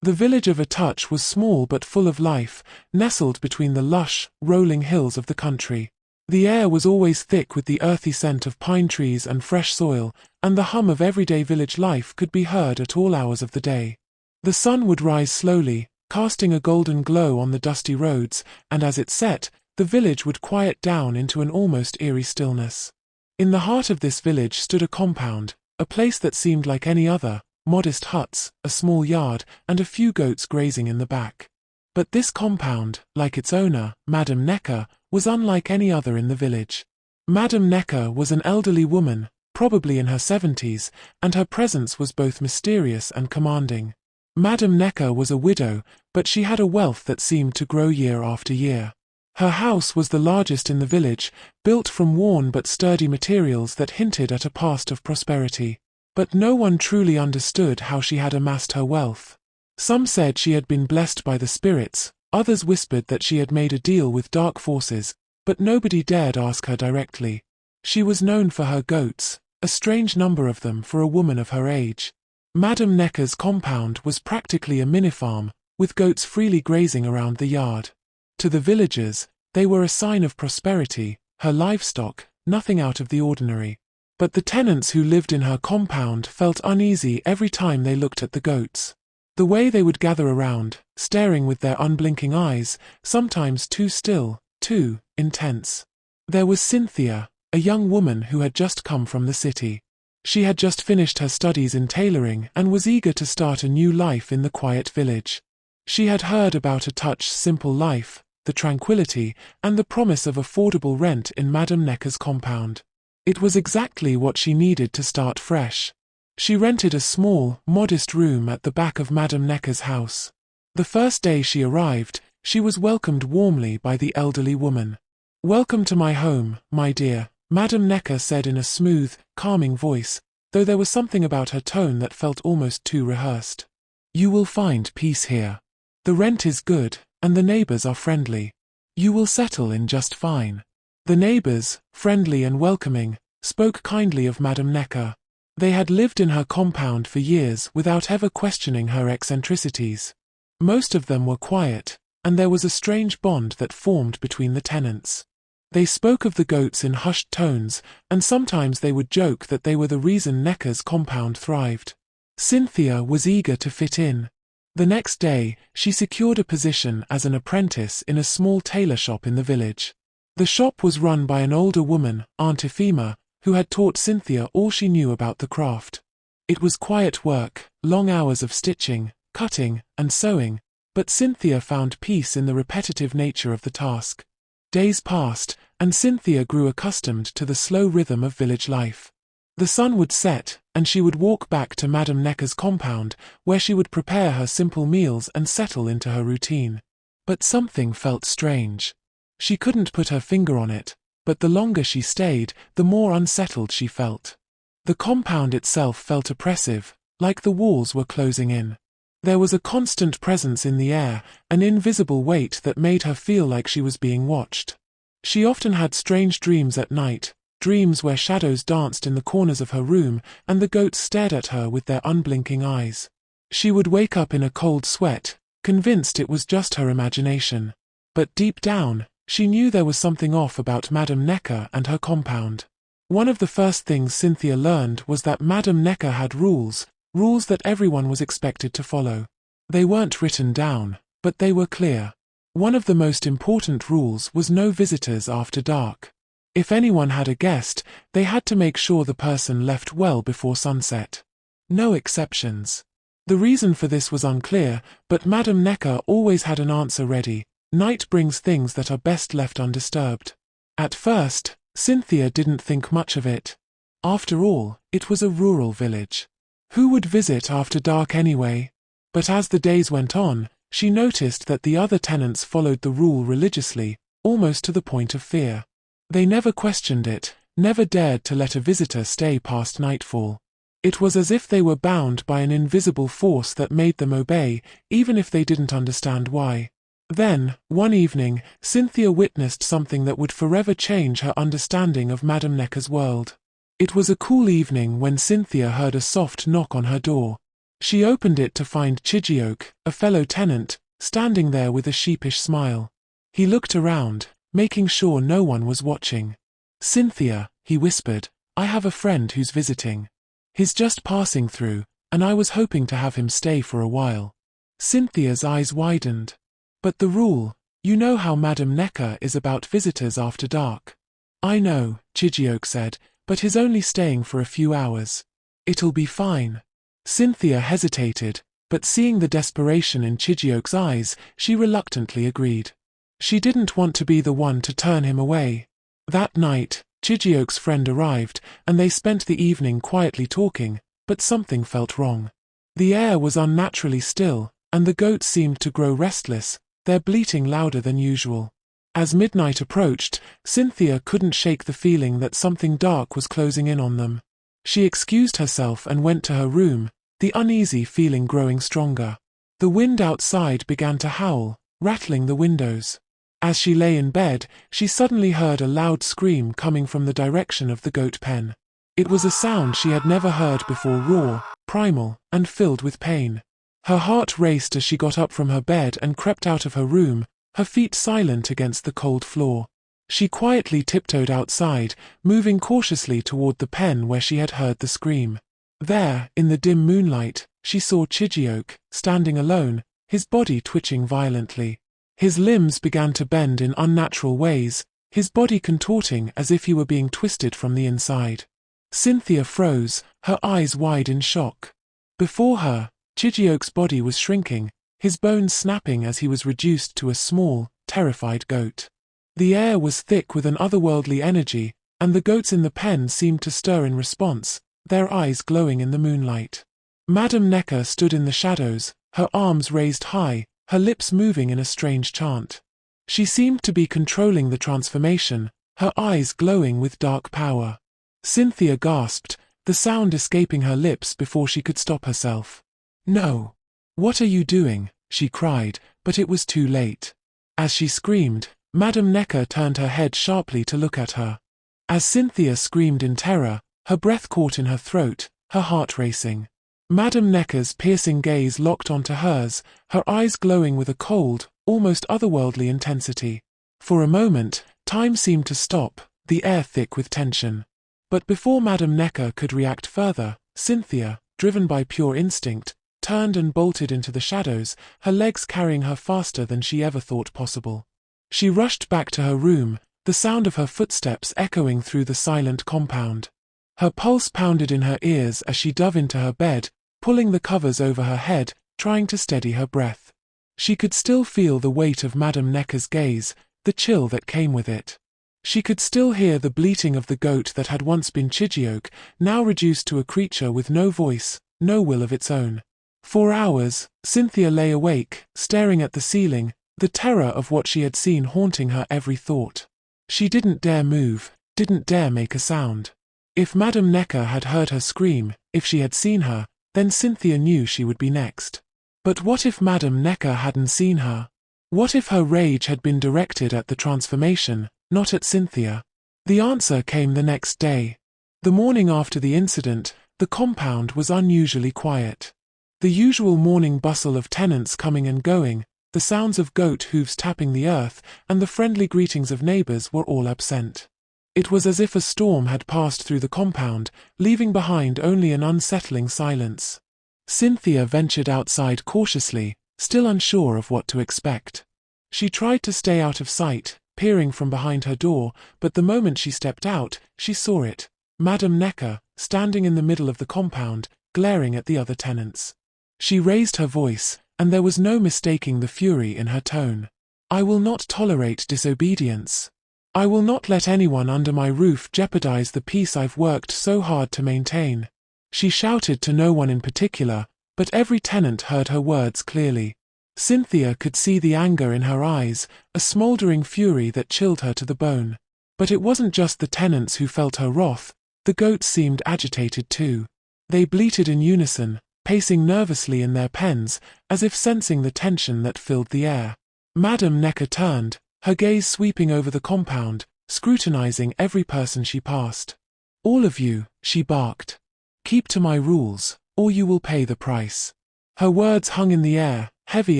The village of A Touch was small but full of life, nestled between the lush, rolling hills of the country. The air was always thick with the earthy scent of pine trees and fresh soil, and the hum of everyday village life could be heard at all hours of the day. The sun would rise slowly, casting a golden glow on the dusty roads, and as it set, the village would quiet down into an almost eerie stillness. In the heart of this village stood a compound, a place that seemed like any other, modest huts, a small yard, and a few goats grazing in the back. But this compound, like its owner, Madame Nneka, was unlike any other in the village. Madame Nneka was an elderly woman, probably in her 70s, and her presence was both mysterious and commanding. Madame Nneka was a widow, but she had a wealth that seemed to grow year after year. Her house was the largest in the village, built from worn but sturdy materials that hinted at a past of prosperity. But no one truly understood how she had amassed her wealth. Some said she had been blessed by the spirits, others whispered that she had made a deal with dark forces, but nobody dared ask her directly. She was known for her goats, a strange number of them for a woman of her age. Madame Nneka's compound was practically a mini-farm, with goats freely grazing around the yard. To the villagers, they were a sign of prosperity, her livestock, nothing out of the ordinary. But the tenants who lived in her compound felt uneasy every time they looked at the goats. The way they would gather around, staring with their unblinking eyes, sometimes too still, too intense. There was Cynthia, a young woman who had just come from the city. She had just finished her studies in tailoring and was eager to start a new life in the quiet village. She had heard about A Touch's simple life, the tranquility, and the promise of affordable rent in Madame Nneka's compound. It was exactly what she needed to start fresh. She rented a small, modest room at the back of Madame Nneka's house. The first day she arrived, she was welcomed warmly by the elderly woman. "Welcome to my home, my dear," Madame Nneka said in a smooth, calming voice, though there was something about her tone that felt almost too rehearsed. "You will find peace here. The rent is good, and the neighbors are friendly. You will settle in just fine." The neighbors, friendly and welcoming, spoke kindly of Madame Nneka. They had lived in her compound for years without ever questioning her eccentricities. Most of them were quiet, and there was a strange bond that formed between the tenants. They spoke of the goats in hushed tones, and sometimes they would joke that they were the reason Nneka's compound thrived. Cynthia was eager to fit in. The next day, she secured a position as an apprentice in a small tailor shop in the village. The shop was run by an older woman, Aunt Ephema, who had taught Cynthia all she knew about the craft. It was quiet work, long hours of stitching, cutting, and sewing, but Cynthia found peace in the repetitive nature of the task. Days passed, and Cynthia grew accustomed to the slow rhythm of village life. The sun would set, and she would walk back to Madame Nneka's compound, where she would prepare her simple meals and settle into her routine. But something felt strange. She couldn't put her finger on it, but the longer she stayed, the more unsettled she felt. The compound itself felt oppressive, like the walls were closing in. There was a constant presence in the air, an invisible weight that made her feel like she was being watched. She often had strange dreams at night, dreams where shadows danced in the corners of her room and the goats stared at her with their unblinking eyes. She would wake up in a cold sweat, convinced it was just her imagination. But deep down, she knew there was something off about Madame Nneka and her compound. One of the first things Cynthia learned was that Madame Nneka had rules that everyone was expected to follow. They weren't written down, but they were clear. One of the most important rules was no visitors after dark. If anyone had a guest, they had to make sure the person left well before sunset. No exceptions. The reason for this was unclear, but Madame Nneka always had an answer ready. Night brings things that are best left undisturbed. At first, Cynthia didn't think much of it. After all, it was a rural village. Who would visit after dark anyway? But as the days went on, she noticed that the other tenants followed the rule religiously, almost to the point of fear. They never questioned it, never dared to let a visitor stay past nightfall. It was as if they were bound by an invisible force that made them obey, even if they didn't understand why. Then, one evening, Cynthia witnessed something that would forever change her understanding of Madame Nneka's world. It was a cool evening when Cynthia heard a soft knock on her door. She opened it to find Chijioke, a fellow tenant, standing there with a sheepish smile. He looked around, making sure no one was watching. "Cynthia," he whispered, "I have a friend who's visiting. He's just passing through, and I was hoping to have him stay for a while." Cynthia's eyes widened. "But the rule, you know how Madame Nneka is about visitors after dark." "I know," Chijioke said, "but he's only staying for a few hours. It'll be fine." Cynthia hesitated, but seeing the desperation in Chijioke's eyes, she reluctantly agreed. She didn't want to be the one to turn him away. That night, Chijioke's friend arrived, and they spent the evening quietly talking, but something felt wrong. The air was unnaturally still, and the goats seemed to grow restless, their bleating louder than usual. As midnight approached, Cynthia couldn't shake the feeling that something dark was closing in on them. She excused herself and went to her room, the uneasy feeling growing stronger. The wind outside began to howl, rattling the windows. As she lay in bed, she suddenly heard a loud scream coming from the direction of the goat pen. It was a sound she had never heard before, raw, primal, and filled with pain. Her heart raced as she got up from her bed and crept out of her room, her feet silent against the cold floor. She quietly tiptoed outside, moving cautiously toward the pen where she had heard the scream. There, in the dim moonlight, she saw Chijioke, standing alone, his body twitching violently. His limbs began to bend in unnatural ways, his body contorting as if he were being twisted from the inside. Cynthia froze, her eyes wide in shock. Before her, Chijioke's body was shrinking, his bones snapping as he was reduced to a small, terrified goat. The air was thick with an otherworldly energy, and the goats in the pen seemed to stir in response, their eyes glowing in the moonlight. Madame Nneka stood in the shadows, her arms raised high, her lips moving in a strange chant. She seemed to be controlling the transformation, her eyes glowing with dark power. Cynthia gasped, the sound escaping her lips before she could stop herself. "No! What are you doing?" she cried, but it was too late. As she screamed, Madame Nneka turned her head sharply to look at her. As Cynthia screamed in terror, her breath caught in her throat, her heart racing. Madame Nneka's piercing gaze locked onto hers, her eyes glowing with a cold, almost otherworldly intensity. For a moment, time seemed to stop, the air thick with tension. But before Madame Nneka could react further, Cynthia, driven by pure instinct, turned and bolted into the shadows, her legs carrying her faster than she ever thought possible. She rushed back to her room, the sound of her footsteps echoing through the silent compound. Her pulse pounded in her ears as she dove into her bed, pulling the covers over her head, trying to steady her breath. She could still feel the weight of Madame Nneka's gaze, the chill that came with it. She could still hear the bleating of the goat that had once been Chijioke, now reduced to a creature with no voice, no will of its own. For hours, Cynthia lay awake, staring at the ceiling, the terror of what she had seen haunting her every thought. She didn't dare move, didn't dare make a sound. If Madame Nneka had heard her scream, if she had seen her, then Cynthia knew she would be next. But what if Madame Nneka hadn't seen her? What if her rage had been directed at the transformation, not at Cynthia? The answer came the next day. The morning after the incident, the compound was unusually quiet. The usual morning bustle of tenants coming and going, the sounds of goat hooves tapping the earth, and the friendly greetings of neighbors were all absent. It was as if a storm had passed through the compound, leaving behind only an unsettling silence. Cynthia ventured outside cautiously, still unsure of what to expect. She tried to stay out of sight, peering from behind her door, but the moment she stepped out, she saw it. Madame Nneka, standing in the middle of the compound, glaring at the other tenants. She raised her voice, and there was no mistaking the fury in her tone. "I will not tolerate disobedience. I will not let anyone under my roof jeopardize the peace I've worked so hard to maintain." She shouted to no one in particular, but every tenant heard her words clearly. Cynthia could see the anger in her eyes, a smoldering fury that chilled her to the bone. But it wasn't just the tenants who felt her wrath, the goats seemed agitated too. They bleated in unison, pacing nervously in their pens, as if sensing the tension that filled the air. Madame Nneka turned, her gaze sweeping over the compound, scrutinizing every person she passed. "All of you," she barked. "Keep to my rules, or you will pay the price." Her words hung in the air, heavy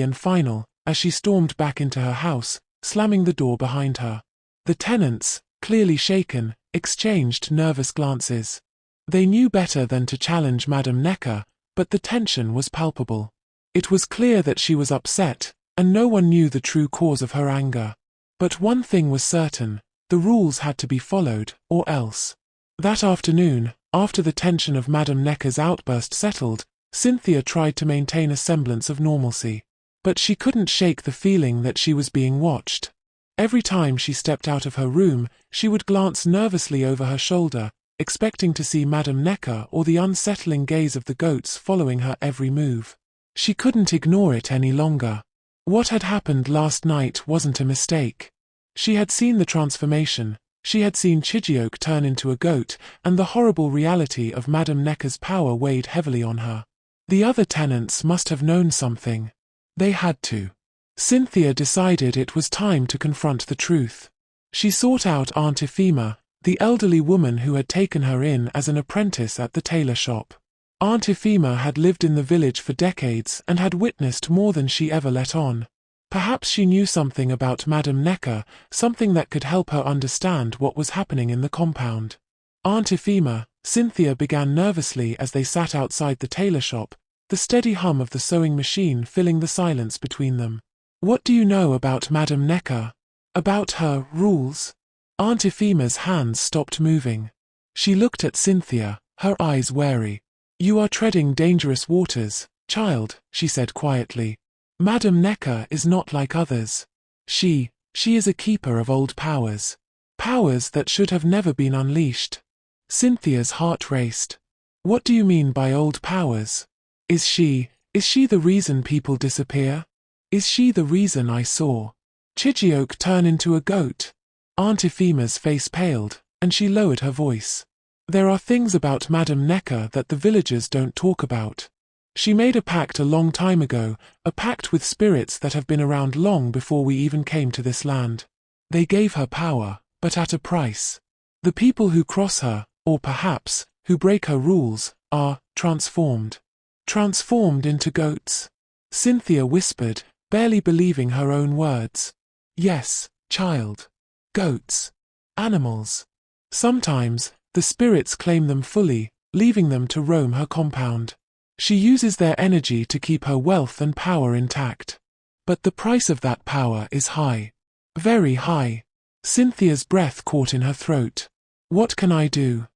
and final, as she stormed back into her house, slamming the door behind her. The tenants, clearly shaken, exchanged nervous glances. They knew better than to challenge Madame Nneka, but the tension was palpable. It was clear that she was upset, and no one knew the true cause of her anger. But one thing was certain: the rules had to be followed, or else. That afternoon, after the tension of Madame Nneka's outburst settled, Cynthia tried to maintain a semblance of normalcy. But she couldn't shake the feeling that she was being watched. Every time she stepped out of her room, she would glance nervously over her shoulder, expecting to see Madame Nneka or the unsettling gaze of the goats following her every move. She couldn't ignore it any longer. What had happened last night wasn't a mistake. She had seen the transformation. She had seen Chijioke turn into a goat, and the horrible reality of Madame Nneka's power weighed heavily on her. The other tenants must have known something. They had to. Cynthia decided it was time to confront the truth. She sought out Aunt Ifema, the elderly woman who had taken her in as an apprentice at the tailor shop. Aunt Ifema had lived in the village for decades and had witnessed more than she ever let on. Perhaps she knew something about Madame Nneka, something that could help her understand what was happening in the compound. "Aunt Ifema," Cynthia began nervously as they sat outside the tailor shop, the steady hum of the sewing machine filling the silence between them. "What do you know about Madame Nneka? About her rules?" Aunt Ifema's hands stopped moving. She looked at Cynthia, her eyes wary. "You are treading dangerous waters, child," she said quietly. "Madame Nneka is not like others. She is a keeper of old powers. Powers that should have never been unleashed." Cynthia's heart raced. "What do you mean by old powers? Is she the reason people disappear? Is she the reason I saw Chijioke turn into a goat?" Aunt Ifema's face paled, and she lowered her voice. "There are things about Madame Nneka that the villagers don't talk about. She made a pact a long time ago, a pact with spirits that have been around long before we even came to this land. They gave her power, but at a price. The people who cross her, or perhaps, who break her rules, are transformed. Transformed into goats." Cynthia whispered, barely believing her own words. "Yes, child. Goats. Animals. Sometimes, the spirits claim them fully, leaving them to roam her compound. She uses their energy to keep her wealth and power intact. But the price of that power is high. Very high." Cynthia's breath caught in her throat. "What can I do?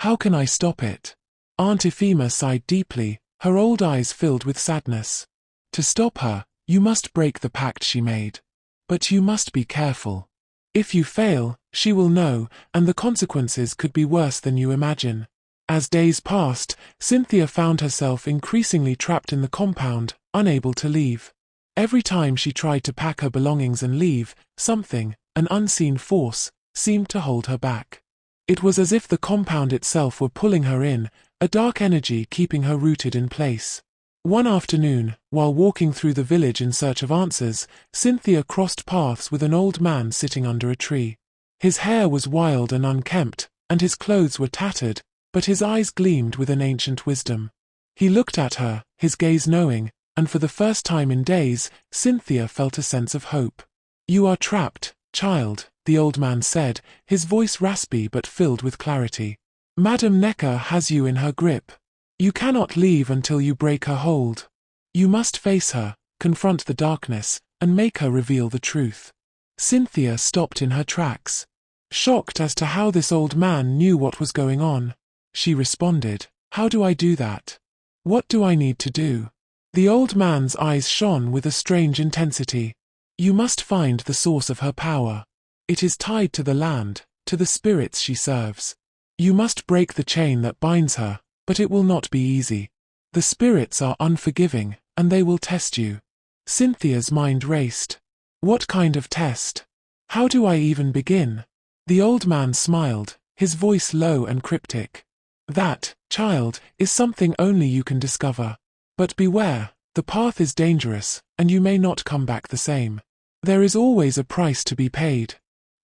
How can I stop it?" Aunt Ifema sighed deeply, her old eyes filled with sadness. "To stop her, you must break the pact she made. But you must be careful. If you fail, she will know, and the consequences could be worse than you imagine." As days passed, Cynthia found herself increasingly trapped in the compound, unable to leave. Every time she tried to pack her belongings and leave, something, an unseen force, seemed to hold her back. It was as if the compound itself were pulling her in, a dark energy keeping her rooted in place. One afternoon, while walking through the village in search of answers, Cynthia crossed paths with an old man sitting under a tree. His hair was wild and unkempt, and his clothes were tattered, but his eyes gleamed with an ancient wisdom. He looked at her, his gaze knowing, and for the first time in days, Cynthia felt a sense of hope. "You are trapped, child," the old man said, his voice raspy but filled with clarity. "Madame Nneka has you in her grip. You cannot leave until you break her hold. You must face her, confront the darkness, and make her reveal the truth." Cynthia stopped in her tracks. Shocked as to how this old man knew what was going on, she responded, "How do I do that? What do I need to do?" The old man's eyes shone with a strange intensity. "You must find the source of her power. It is tied to the land, to the spirits she serves. You must break the chain that binds her, but it will not be easy. The spirits are unforgiving, and they will test you." Cynthia's mind raced. What kind of test? How do I even begin? The old man smiled, his voice low and cryptic. "That, child, is something only you can discover. But beware, the path is dangerous, and you may not come back the same. There is always a price to be paid."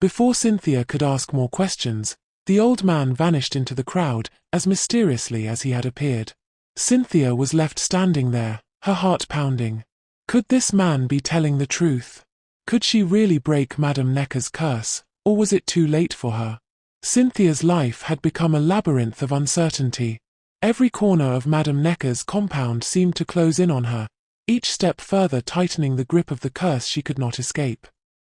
Before Cynthia could ask more questions, the old man vanished into the crowd, as mysteriously as he had appeared. Cynthia was left standing there, her heart pounding. Could this man be telling the truth? Could she really break Madame Nneka's curse, or was it too late for her? Cynthia's life had become a labyrinth of uncertainty. Every corner of Madame Nneka's compound seemed to close in on her, each step further tightening the grip of the curse she could not escape.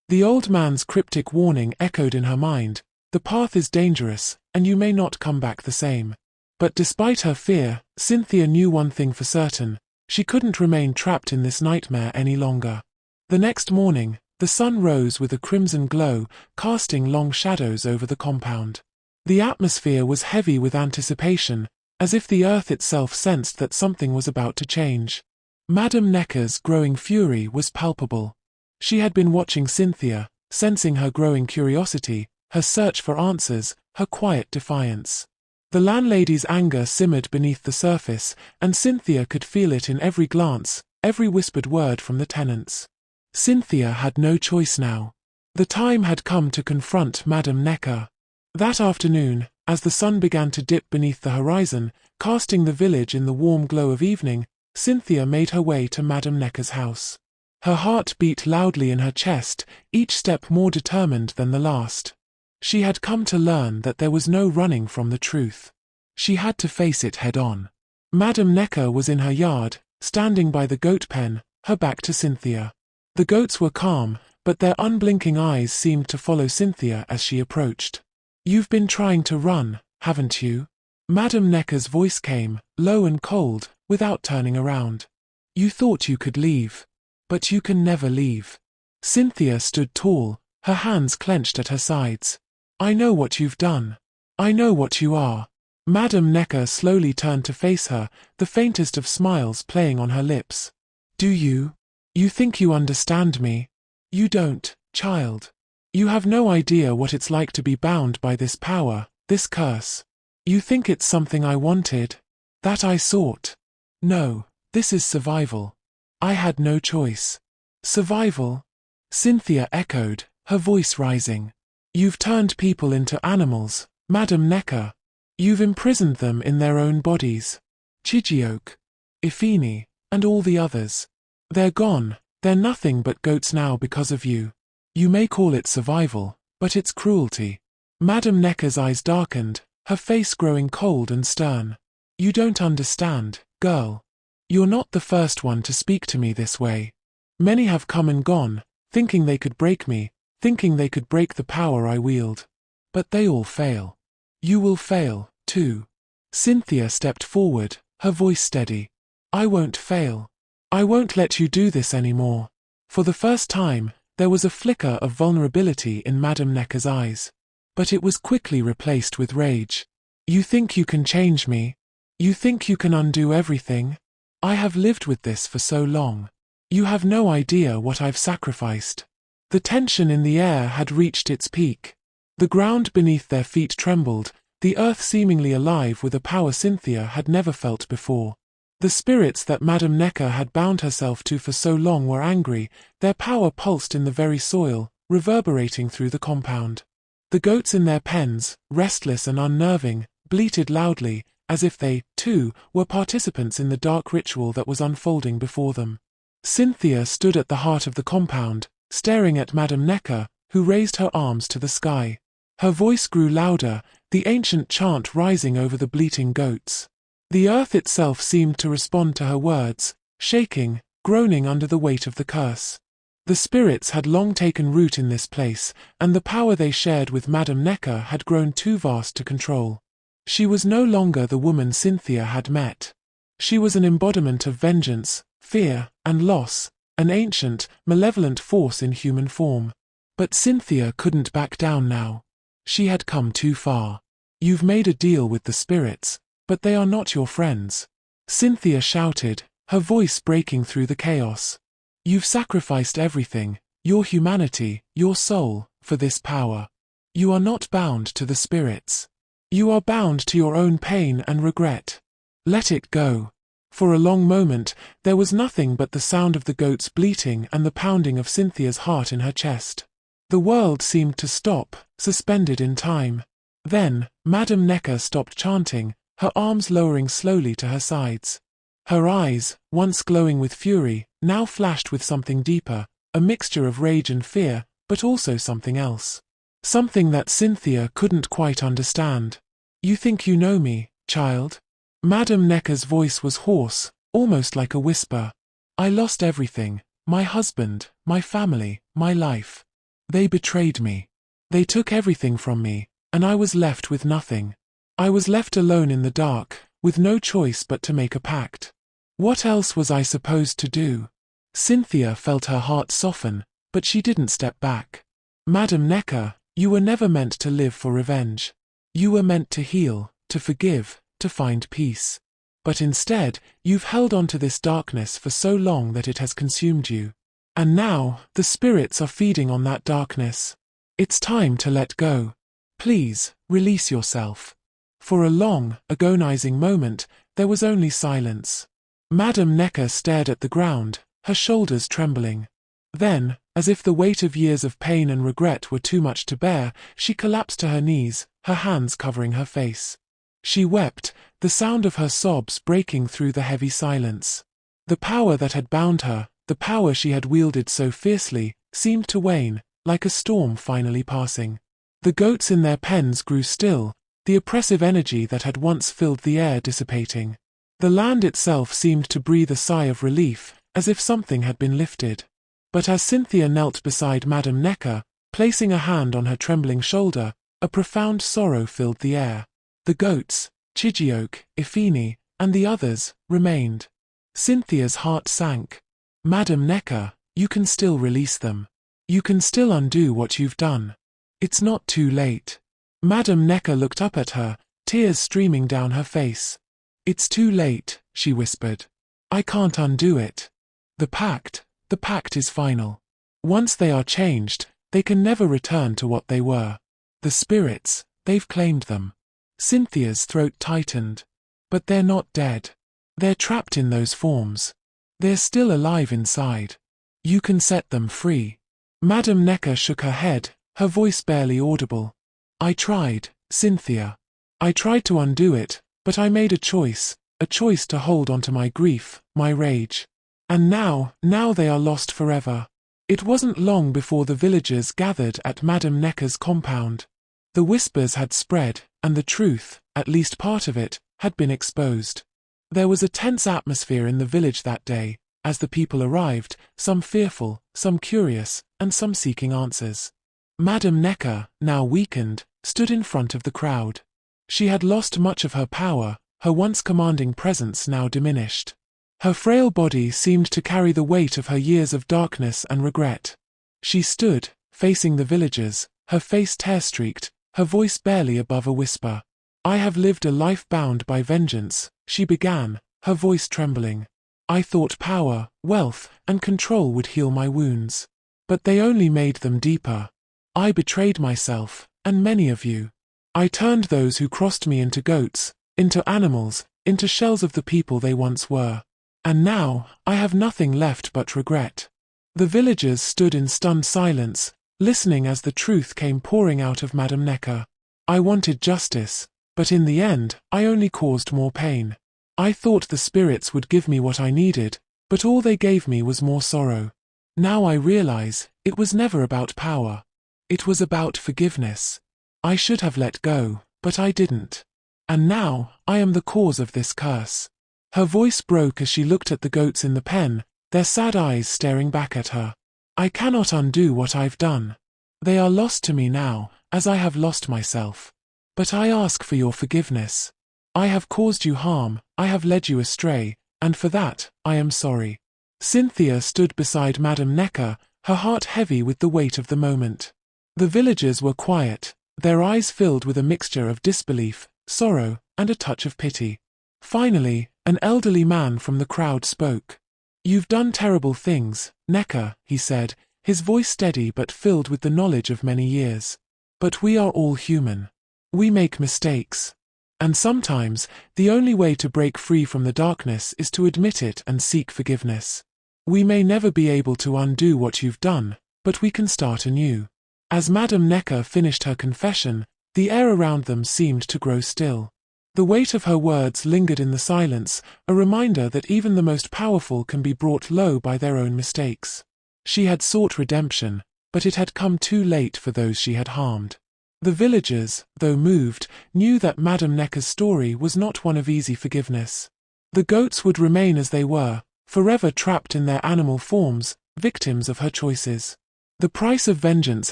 The old man's cryptic warning echoed in her mind: "The path is dangerous, and you may not come back the same." But despite her fear, Cynthia knew one thing for certain: she couldn't remain trapped in this nightmare any longer. The next morning, the sun rose with a crimson glow, casting long shadows over the compound. The atmosphere was heavy with anticipation, as if the earth itself sensed that something was about to change. Madame Nneka's growing fury was palpable. She had been watching Cynthia, sensing her growing curiosity, her search for answers, her quiet defiance. The landlady's anger simmered beneath the surface, and Cynthia could feel it in every glance, every whispered word from the tenants. Cynthia had no choice now. The time had come to confront Madame Nneka. That afternoon, as the sun began to dip beneath the horizon, casting the village in the warm glow of evening, Cynthia made her way to Madame Nneka's house. Her heart beat loudly in her chest, each step more determined than the last. She had come to learn that there was no running from the truth. She had to face it head-on. Madame Nneka was in her yard, standing by the goat pen, her back to Cynthia. The goats were calm, but their unblinking eyes seemed to follow Cynthia as she approached. "You've been trying to run, haven't you?" Madame Nneka's voice came, low and cold, without turning around. "You thought you could leave. But you can never leave." Cynthia stood tall, her hands clenched at her sides. "I know what you've done. I know what you are." Madame Nneka slowly turned to face her, the faintest of smiles playing on her lips. "Do you? You think you understand me? You don't, child. You have no idea what it's like to be bound by this power, this curse. You think it's something I wanted, that I sought. No, this is survival. I had no choice." "Survival?" Cynthia echoed, her voice rising. "You've turned people into animals, Madame Nneka. You've imprisoned them in their own bodies. Chijioke, Ifini, and all the others. They're gone, they're nothing but goats now because of you. You may call it survival, but it's cruelty." Madame Nneka's eyes darkened, her face growing cold and stern. "You don't understand, girl. You're not the first one to speak to me this way. Many have come and gone, thinking they could break me, thinking they could break the power I wield. But they all fail. You will fail, too." Cynthia stepped forward, her voice steady. "I won't fail. I won't let you do this anymore." For the first time, there was a flicker of vulnerability in Madame Nneka's eyes. But it was quickly replaced with rage. "You think you can change me? You think you can undo everything? I have lived with this for so long. You have no idea what I've sacrificed." The tension in the air had reached its peak. The ground beneath their feet trembled, the earth seemingly alive with a power Cynthia had never felt before. The spirits that Madame Nneka had bound herself to for so long were angry, their power pulsed in the very soil, reverberating through the compound. The goats in their pens, restless and unnerving, bleated loudly, as if they, too, were participants in the dark ritual that was unfolding before them. Cynthia stood at the heart of the compound, staring at Madame Nneka, who raised her arms to the sky. Her voice grew louder, the ancient chant rising over the bleating goats. The earth itself seemed to respond to her words, shaking, groaning under the weight of the curse. The spirits had long taken root in this place, and the power they shared with Madame Nneka had grown too vast to control. She was no longer the woman Cynthia had met. She was an embodiment of vengeance, fear, and loss, an ancient, malevolent force in human form. But Cynthia couldn't back down now. She had come too far. "You've made a deal with the spirits, but they are not your friends," Cynthia shouted, her voice breaking through the chaos. "You've sacrificed everything, your humanity, your soul, for this power. You are not bound to the spirits. You are bound to your own pain and regret. Let it go." For a long moment, there was nothing but the sound of the goats bleating and the pounding of Cynthia's heart in her chest. The world seemed to stop, suspended in time. Then, Madame Nneka stopped chanting, her arms lowering slowly to her sides. Her eyes, once glowing with fury, now flashed with something deeper, a mixture of rage and fear, but also something else. Something that Cynthia couldn't quite understand. "You think you know me, child?" Madame Nneka's voice was hoarse, almost like a whisper. "I lost everything, my husband, my family, my life. They betrayed me. They took everything from me, and I was left with nothing. I was left alone in the dark, with no choice but to make a pact. What else was I supposed to do?" Cynthia felt her heart soften, but she didn't step back. "Madame Nneka, you were never meant to live for revenge. You were meant to heal, to forgive, to find peace. But instead, you've held on to this darkness for so long that it has consumed you. And now, the spirits are feeding on that darkness. It's time to let go. Please, release yourself." For a long, agonizing moment, there was only silence. Madame Nneka stared at the ground, her shoulders trembling. Then, as if the weight of years of pain and regret were too much to bear, she collapsed to her knees, her hands covering her face. She wept, the sound of her sobs breaking through the heavy silence. The power that had bound her, the power she had wielded so fiercely, seemed to wane, like a storm finally passing. The goats in their pens grew still, the oppressive energy that had once filled the air dissipating. The land itself seemed to breathe a sigh of relief, as if something had been lifted. But as Cynthia knelt beside Madame Nneka, placing a hand on her trembling shoulder, a profound sorrow filled the air. The goats, Chijioke, Ifini, and the others, remained. Cynthia's heart sank. "Madame Nneka, you can still release them. You can still undo what you've done. It's not too late." Madame Nneka looked up at her, tears streaming down her face. "It's too late," she whispered. "I can't undo it. The pact is final. Once they are changed, they can never return to what they were. The spirits, they've claimed them." Cynthia's throat tightened. "But they're not dead. They're trapped in those forms. They're still alive inside. You can set them free." Madame Nneka shook her head, her voice barely audible. "I tried, Cynthia. I tried to undo it, but I made a choice to hold onto my grief, my rage. And now they are lost forever." It wasn't long before the villagers gathered at Madame Nneka's compound. The whispers had spread, and the truth, at least part of it, had been exposed. There was a tense atmosphere in the village that day, as the people arrived, some fearful, some curious, and some seeking answers. Madame Nneka, now weakened, stood in front of the crowd. She had lost much of her power, her once commanding presence now diminished. Her frail body seemed to carry the weight of her years of darkness and regret. She stood, facing the villagers, her face tear-streaked, her voice barely above a whisper. "I have lived a life bound by vengeance," she began, her voice trembling. "I thought power, wealth, and control would heal my wounds. But they only made them deeper. I betrayed myself, and many of you. I turned those who crossed me into goats, into animals, into shells of the people they once were. And now, I have nothing left but regret." The villagers stood in stunned silence, listening as the truth came pouring out of Madame Nneka. "I wanted justice, but in the end, I only caused more pain. I thought the spirits would give me what I needed, but all they gave me was more sorrow. Now I realize, it was never about power. It was about forgiveness. I should have let go, but I didn't. And now, I am the cause of this curse." Her voice broke as she looked at the goats in the pen, their sad eyes staring back at her. "I cannot undo what I've done. They are lost to me now, as I have lost myself. But I ask for your forgiveness. I have caused you harm, I have led you astray, and for that, I am sorry." Cynthia stood beside Madame Nneka, her heart heavy with the weight of the moment. The villagers were quiet, their eyes filled with a mixture of disbelief, sorrow, and a touch of pity. Finally, an elderly man from the crowd spoke. "You've done terrible things, Nneka," he said, his voice steady but filled with the knowledge of many years. "But we are all human. We make mistakes. And sometimes, the only way to break free from the darkness is to admit it and seek forgiveness. We may never be able to undo what you've done, but we can start anew." As Madame Nneka finished her confession, the air around them seemed to grow still. The weight of her words lingered in the silence, a reminder that even the most powerful can be brought low by their own mistakes. She had sought redemption, but it had come too late for those she had harmed. The villagers, though moved, knew that Madame Nneka's story was not one of easy forgiveness. The goats would remain as they were, forever trapped in their animal forms, victims of her choices. The price of vengeance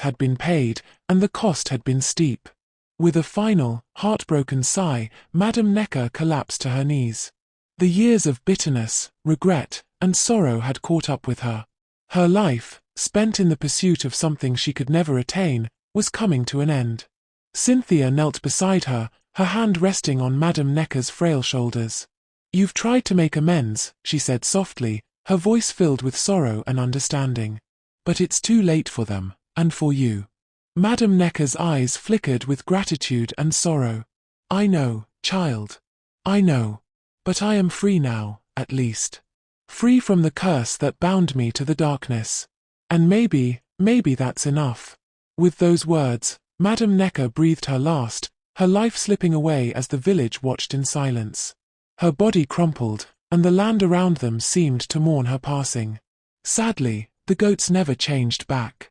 had been paid, and the cost had been steep. With a final, heartbroken sigh, Madame Nneka collapsed to her knees. The years of bitterness, regret, and sorrow had caught up with her. Her life, spent in the pursuit of something she could never attain, was coming to an end. Cynthia knelt beside her, her hand resting on Madame Nneka's frail shoulders. "You've tried to make amends," she said softly, her voice filled with sorrow and understanding. "But it's too late for them, and for you." Madame Nneka's eyes flickered with gratitude and sorrow. "I know, child. I know. But I am free now, at least. Free from the curse that bound me to the darkness. And maybe that's enough." With those words, Madame Nneka breathed her last, her life slipping away as the village watched in silence. Her body crumpled, and the land around them seemed to mourn her passing. Sadly, the goats never changed back.